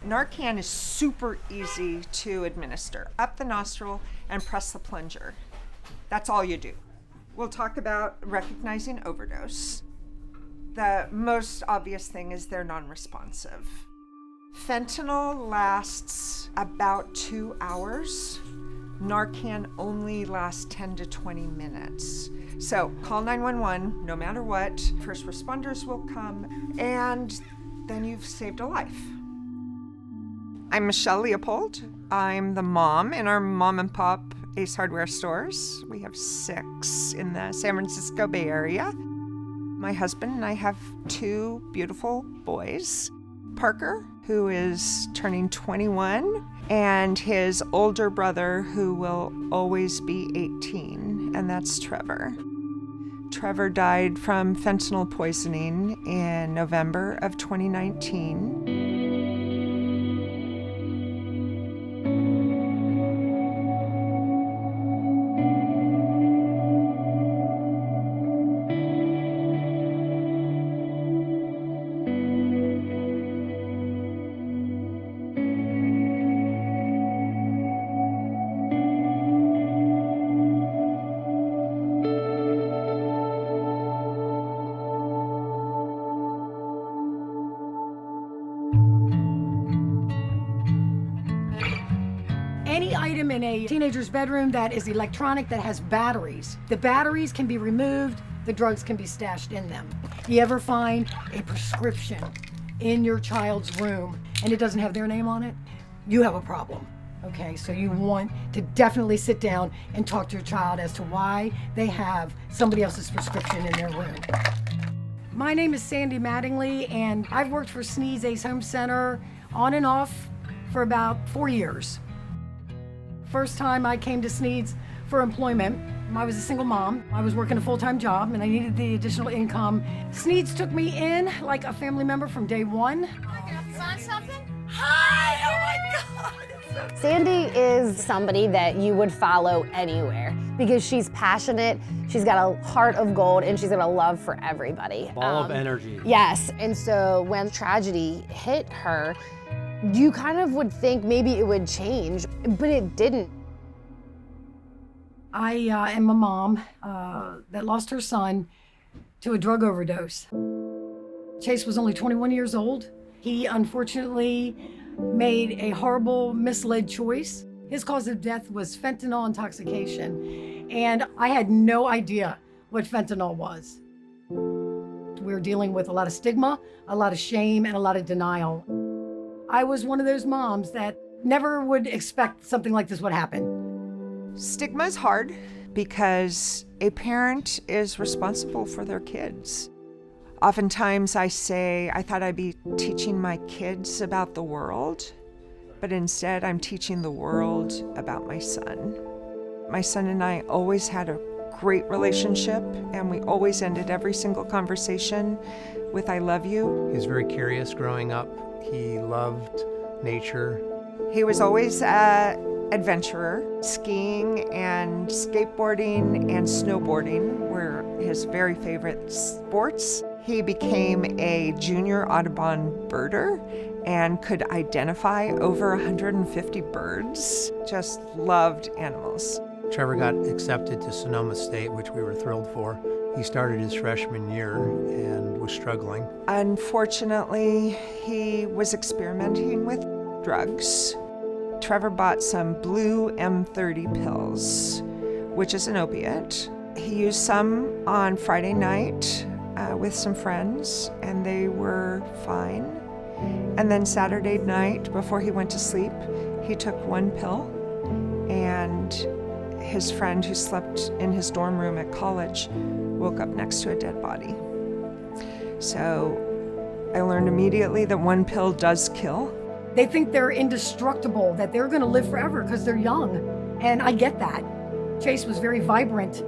Narcan is super easy to administer. Up the nostril and press the plunger. That's all you do. We'll talk about recognizing overdose. The most obvious thing is they're non-responsive. Fentanyl lasts about 2 hours. Narcan only lasts 10 to 20 minutes. So call 911 no matter what. First responders will come, and then you've saved a life. I'm Michelle Leopold. I'm the mom in our mom and pop Ace Hardware stores. We have 6 in the San Francisco Bay Area. My husband and I have 2 beautiful boys. Parker, who is turning 21, and his older brother, who will always be 18, and that's Trevor. Trevor died from fentanyl poisoning in November of 2019. Any item in a teenager's bedroom that is electronic that has batteries, the batteries can be removed, the drugs can be stashed in them. If you ever find a prescription in your child's room and it doesn't have their name on it, you have a problem. Okay, so you want to definitely sit down and talk to your child as to why they have somebody else's prescription in their room. My name is Sandy Mattingly, and I've worked for Sneed's Ace Home Center on and off for about 4 years. First time I came to Sneed's for employment, I was a single mom. I was working a full-time job and I needed the additional income. Sneed's took me in like a family member from day one. Sign something? Hi! Oh my God! Sandy is somebody that you would follow anywhere because she's passionate, she's got a heart of gold, and she's got a love for everybody. Ball of energy. Yes, and so when tragedy hit her, you kind of would think maybe it would change, but it didn't. I am a mom that lost her son to a drug overdose. Chase was only 21 years old. He unfortunately made a horrible, misled choice. His cause of death was fentanyl intoxication, and I had no idea what fentanyl was. We were dealing with a lot of stigma, a lot of shame, and a lot of denial. I was one of those moms that never would expect something like this would happen. Stigma is hard because a parent is responsible for their kids. Oftentimes I say, I thought I'd be teaching my kids about the world, but instead I'm teaching the world about my son. My son and I always had a great relationship, and we always ended every single conversation with "I love you." He was very curious growing up. He loved nature. He was always an adventurer. Skiing and skateboarding and snowboarding were his very favorite sports. He became a junior Audubon birder and could identify over 150 birds. Just loved animals. Trevor got accepted to Sonoma State, which we were thrilled for. He started his freshman year and was struggling. Unfortunately, he was experimenting with drugs. Trevor bought some blue M30 pills, which is an opiate. He used some on Friday night with some friends, and they were fine. And then Saturday night, before he went to sleep, he took 1 pill, and his friend who slept in his dorm room at college woke up next to a dead body. So I learned immediately that 1 pill does kill. They think they're indestructible, that they're gonna live forever because they're young. And I get that. Chase was very vibrant.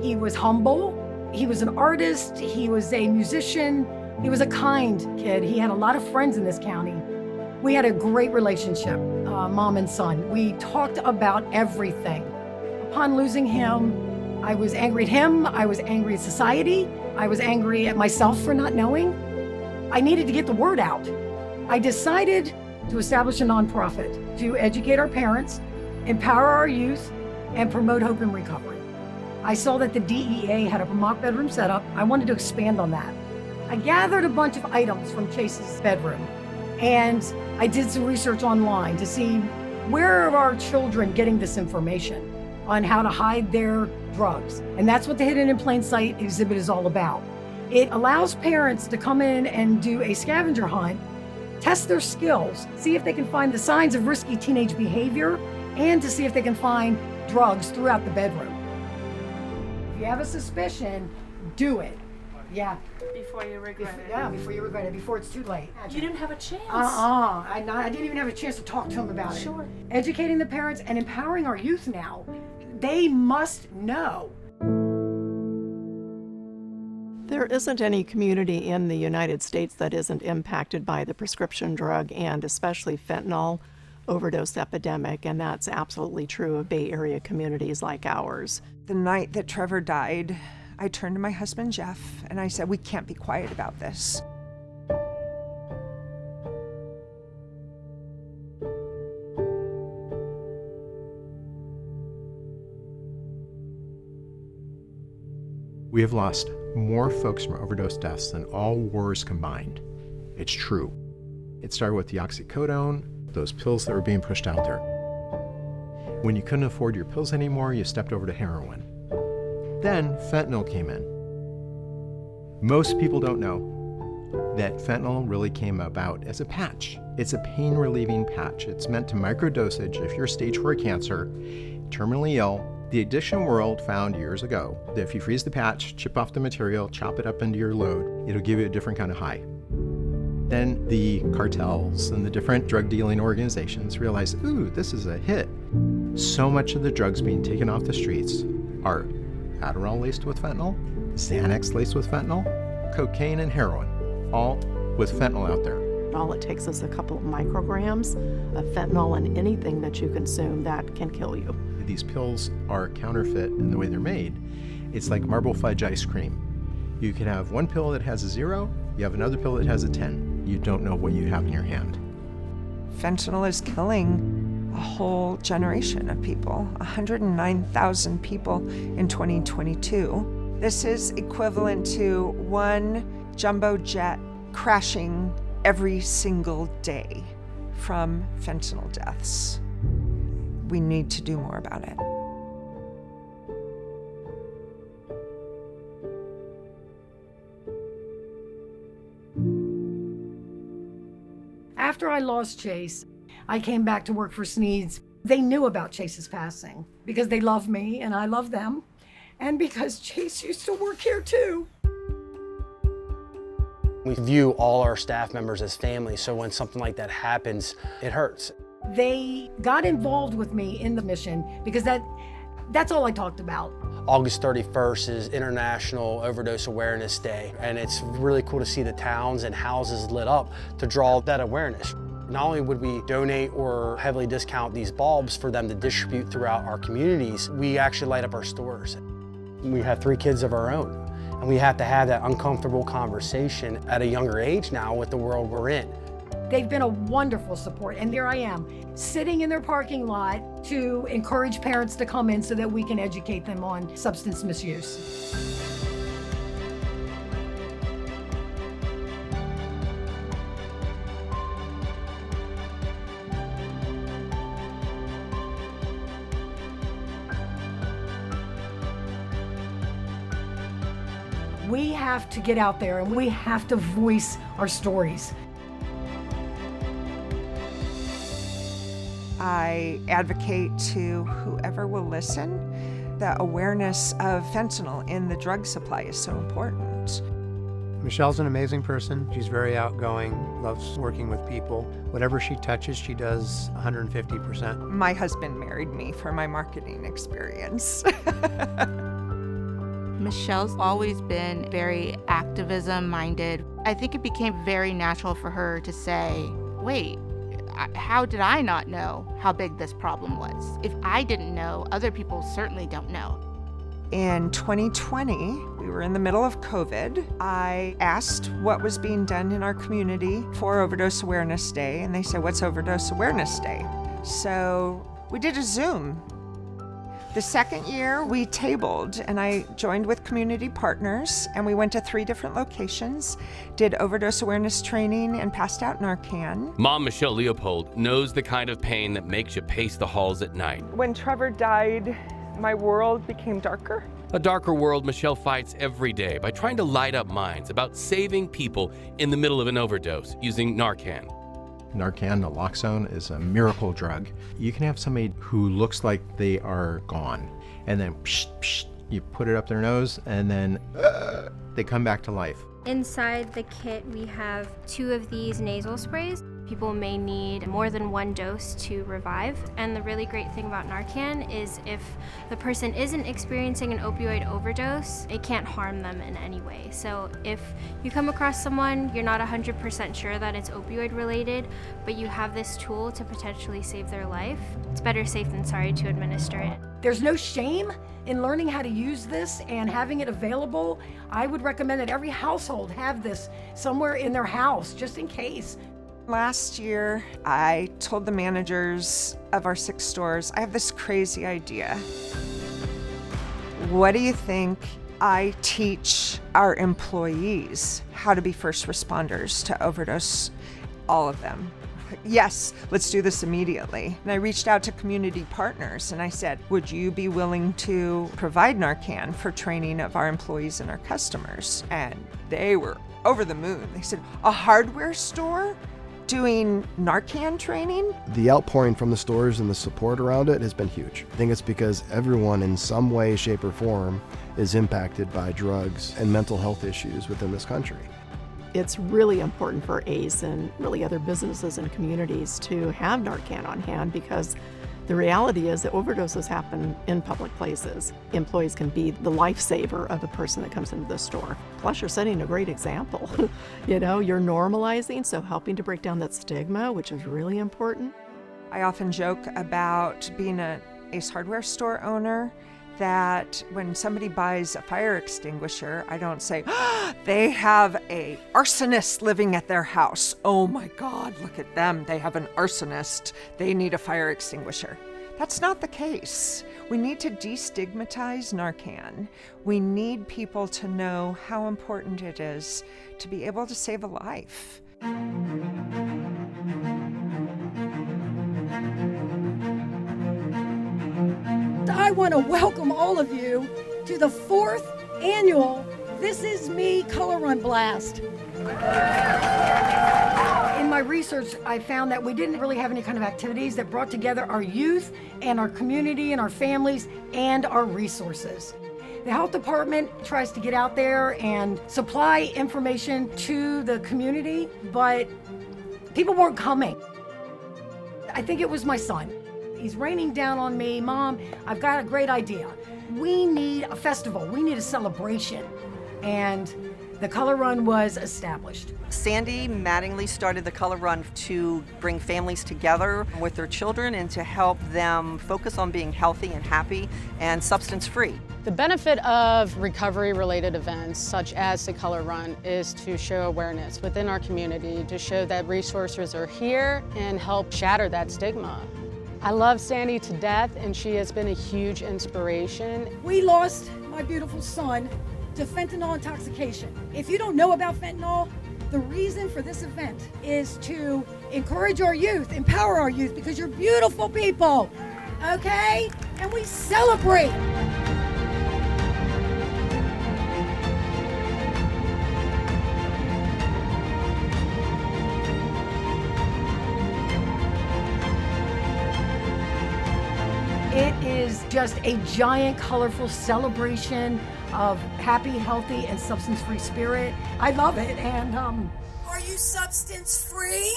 He was humble. He was an artist. He was a musician. He was a kind kid. He had a lot of friends in this county. We had a great relationship, mom and son. We talked about everything. Upon losing him, I was angry at him. I was angry at society. I was angry at myself for not knowing. I needed to get the word out. I decided to establish a nonprofit to educate our parents, empower our youth, and promote hope and recovery. I saw that the DEA had a mock bedroom set up. I wanted to expand on that. I gathered a bunch of items from Chase's bedroom, and I did some research online to see where are our children getting this information on how to hide their drugs. And that's what the Hidden in Plain Sight exhibit is all about. It allows parents to come in and do a scavenger hunt, test their skills, see if they can find the signs of risky teenage behavior, and to see if they can find drugs throughout the bedroom. If you have a suspicion, do it. Yeah. Before you regret it. Yeah, before you regret it, before it's too late. You didn't have a chance. I didn't even have a chance to talk to him about it. Sure. Educating the parents and empowering our youth now. They must know. There isn't any community in the United States that isn't impacted by the prescription drug and especially fentanyl overdose epidemic, and that's absolutely true of Bay Area communities like ours. The night that Trevor died, I turned to my husband, Jeff, and I said, we can't be quiet about this. We have lost more folks from overdose deaths than all wars combined. It's true. It started with the oxycodone, those pills that were being pushed out there. When you couldn't afford your pills anymore, you stepped over to heroin. Then fentanyl came in. Most people don't know that fentanyl really came about as a patch. It's a pain-relieving patch. It's meant to microdosage if you're stage 4 cancer, terminally ill. The addiction world found years ago that if you freeze the patch, chip off the material, chop it up into your load, it'll give you a different kind of high. Then the cartels and the different drug dealing organizations realized, ooh, this is a hit. So much of the drugs being taken off the streets are Adderall laced with fentanyl, Xanax laced with fentanyl, cocaine and heroin, all with fentanyl out there. All it takes is a couple of micrograms of fentanyl in anything that you consume that can kill you. These pills are counterfeit in the way they're made. It's like marble fudge ice cream. You can have one pill that has a 0, you have another pill that has a 10. You don't know what you have in your hand. Fentanyl is killing a whole generation of people, 109,000 people in 2022. This is equivalent to one jumbo jet crashing every single day from fentanyl deaths. We need to do more about it. After I lost Chase, I came back to work for Sneed's. They knew about Chase's passing because they love me and I love them, and because Chase used to work here too. We view all our staff members as family, so when something like that happens, it hurts. They got involved with me in the mission because that's all I talked about. August 31st is International Overdose Awareness Day, and it's really cool to see the towns and houses lit up to draw that awareness. Not only would we donate or heavily discount these bulbs for them to distribute throughout our communities, we actually light up our stores. We have 3 kids of our own, and we have to have that uncomfortable conversation at a younger age now with the world we're in. They've been a wonderful support, and there I am, sitting in their parking lot to encourage parents to come in so that we can educate them on substance misuse. We have to get out there and we have to voice our stories. I advocate to whoever will listen. The awareness of fentanyl in the drug supply is so important. Michelle's an amazing person. She's very outgoing, loves working with people. Whatever she touches, she does 150%. My husband married me for my marketing experience. Michelle's always been very activism-minded. I think it became very natural for her to say, wait, how did I not know how big this problem was? If I didn't know, other people certainly don't know. In 2020, we were in the middle of COVID. I asked what was being done in our community for Overdose Awareness Day, and they said, "What's Overdose Awareness Day?" So we did a Zoom. The second year, we tabled, and I joined with community partners, and we went to 3 different locations, did overdose awareness training, and passed out Narcan. Mom Michelle Leopold knows the kind of pain that makes you pace the halls at night. When Trevor died, my world became darker. A darker world Michelle fights every day by trying to light up minds about saving people in the middle of an overdose using Narcan. Narcan, naloxone, is a miracle drug. You can have somebody who looks like they are gone, and then psh, psh, you put it up their nose, and then they come back to life. Inside the kit, we have 2 of these nasal sprays. People may need more than 1 dose to revive. And the really great thing about Narcan is if the person isn't experiencing an opioid overdose, it can't harm them in any way. So if you come across someone, you're not 100% sure that it's opioid related, but you have this tool to potentially save their life, it's better safe than sorry to administer it. There's no shame in learning how to use this and having it available. I would recommend that every household have this somewhere in their house, just in case. Last year, I told the managers of our 6 stores, I have this crazy idea. What do you think I teach our employees how to be first responders to overdose? All of them. Yes, let's do this immediately. And I reached out to community partners and I said, would you be willing to provide Narcan for training of our employees and our customers? And they were over the moon. They said, a hardware store doing Narcan training? The outpouring from the stores and the support around it has been huge. I think it's because everyone in some way, shape, or form is impacted by drugs and mental health issues within this country. It's really important for ACE and really other businesses and communities to have Narcan on hand, because the reality is that overdoses happen in public places. Employees can be the lifesaver of the person that comes into the store. Plus, you're setting a great example. You're normalizing, so helping to break down that stigma, which is really important. I often joke about being an Ace Hardware store owner, that when somebody buys a fire extinguisher, I don't say, they have an arsonist living at their house. Oh my God, look at them. They have an arsonist. They need a fire extinguisher. That's not the case. We need to destigmatize Narcan. We need people to know how important it is to be able to save a life. I want to welcome all of you to the 4th annual This Is Me Color Run Blast. In my research, I found that we didn't really have any kind of activities that brought together our youth and our community and our families and our resources. The health department tries to get out there and supply information to the community, but people weren't coming. I think it was my son. He's raining down on me, Mom, I've got a great idea. We need a festival, we need a celebration. And the Color Run was established. Sandy Mattingly started the Color Run to bring families together with their children and to help them focus on being healthy and happy and substance-free. The benefit of recovery-related events such as the Color Run is to show awareness within our community, to show that resources are here and help shatter that stigma. I love Sandy to death, and she has been a huge inspiration. We lost my beautiful son to fentanyl intoxication. If you don't know about fentanyl, the reason for this event is to encourage our youth, empower our youth, because you're beautiful people, okay? And we celebrate. It is just a giant, colorful celebration of happy, healthy, and substance-free spirit. I love it, and Are you substance-free?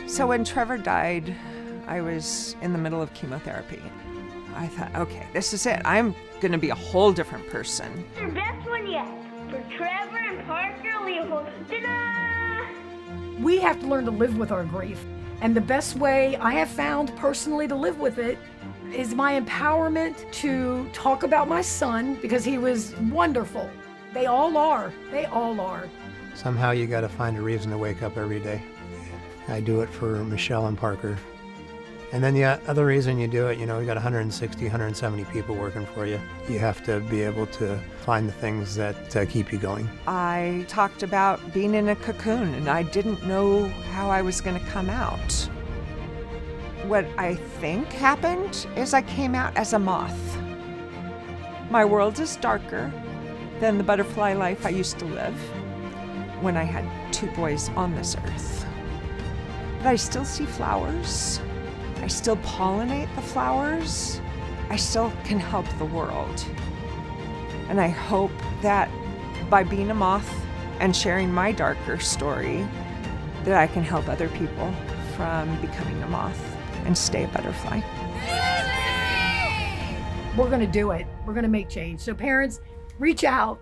So when Trevor died, I was in the middle of chemotherapy. I thought, okay, this is it. I'm gonna be a whole different person. Your best one yet for Trevor and Parker Leopold. Ta-da! we have to learn to live with our grief. And the best way I have found personally to live with it is my empowerment to talk about my son, because he was wonderful. They all are. They all are. Somehow you got to find a reason to wake up every day. I do it for Michelle and Parker. And then the other reason you do it, you know, we got 160, 170 people working for you. You have to be able to find the things that keep you going. I talked about being in a cocoon and I didn't know how I was going to come out. What I think happened is I came out as a moth. My world is darker than the butterfly life I used to live when I had 2 boys on this earth. But I still see flowers. I still pollinate the flowers. I still can help the world. And I hope that by being a moth and sharing my darker story, that I can help other people from becoming a moth and stay a butterfly. We're going to do it. We're going to make change. So parents, reach out.